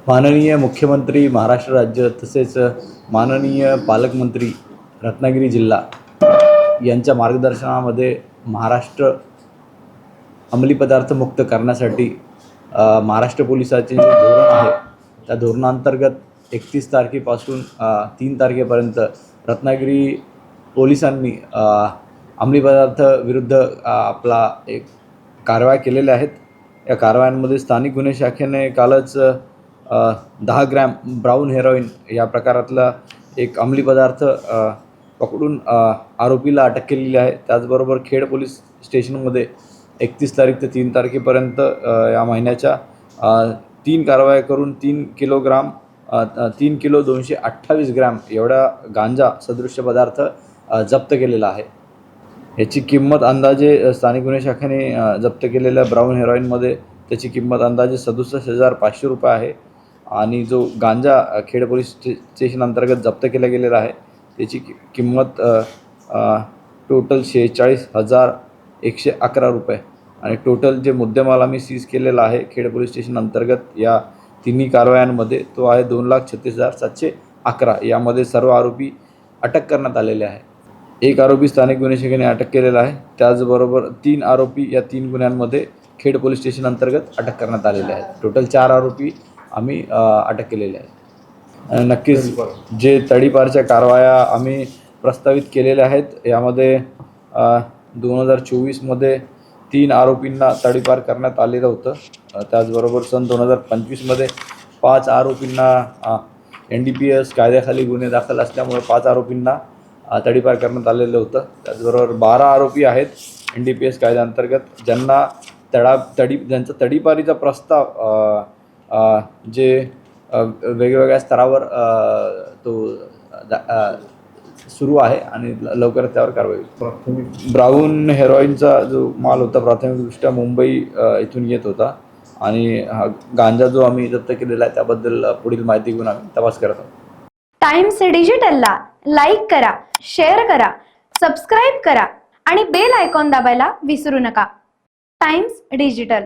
माननीय मुख्यमंत्री महाराष्ट्र राज्य तसेच माननीय पालकमंत्री रत्नागिरी जिल्हा यांच्या मार्गदर्शनामध्ये महाराष्ट्र अंमली पदार्थ मुक्त करण्यासाठी महाराष्ट्र पोलिसाचे जे धोरण आहे त्या धोरणांतर्गत 31 तारखेपासून 3 तारखेपर्यंत रत्नागिरी पोलिसांनी अंमली पदार्थ विरुद्ध आपला एक कारवाया केलेल्या आहेत। या कारवायांमध्ये स्थानिक गुन्हे शाखेने कालच 10 ग्रॅम ब्राऊन हेरोईन या प्रकारातला एक अंमली पदार्थ पकडून आरोपीला अटक केलेली आहे। त्याचबरोबर खेड पोलीस स्टेशनमध्ये 31 तारीख ते 3 तारखेपर्यंत या महिन्याच्या 3 कारवाया करून 3 किलो 228 ग्रॅम एवढा गांजा सदृश्य पदार्थ जप्त केलेला आहे। याची किंमत अंदाजे स्थानिक गुन्हे शाखेने जप्त केलेल्या ब्राऊन हेरोईनमध्ये त्याची किंमत अंदाजे 67,500 रुपये आहे आणि जो गांजा खेड पोलीस स्टेशन अंतर्गत जप्त केला गेलेला आहे त्याची किंमत टोटल 46,111 रुपये आणि टोटल जे मुद्देमाल आम्ही सीज केलेला आहे खेड पोलीस स्टेशन अंतर्गत या तिन्ही कारवायांमध्ये तो आहे 2,36,711। यामध्ये सर्व आरोपी अटक करण्यात आलेले आहे। एक आरोपी स्थानिक गुन्हे शाखेने अटक केलेला आहे। त्याचबरोबर 3 आरोपी या 3 गुन्ह्यांमध्ये खेड पोलीस स्टेशन अंतर्गत अटक करण्यात आलेले आहेत। टोटल 4 आरोपी आम्ही अटक केलेले आहेत। नक्कीच जे तडीपारच्या कारवाया आम्ही प्रस्तावित केलेल्या आहेत यामध्ये 2024 मध्ये 3 आरोपींना तडीपार करण्यात आलेलं होतं। त्याचबरोबर सन 2025 5 आरोपींना NDPS कायद्याखाली गुन्हे दाखल असल्यामुळे 5 आरोपींना तडीपार करण्यात आलेलं होतं। त्याचबरोबर 12 आरोपी आहेत NDPS कायद्याअंतर्गत ज्यांना ज्यांचा तडीपारीचा प्रस्ताव जे वेगवेगळ्या स्तरावर तो सुरू आहे आणि लवकरच त्यावर कारवाई होईल। ब्राऊन हेरोईनचा जो माल होता प्राथमिकदृष्ट्या मुंबई इथून येत होता आणि हा गांजा जो आम्ही जप्त केलेला आहे त्याबद्दल पुढील माहिती घेऊन आम्ही तपास करत आहोत। टाइम्स डिजिटलला लाईक करा, शेअर करा, सबस्क्राईब करा आणि बेल आयकॉन दाबायला विसरू नका। Times digital.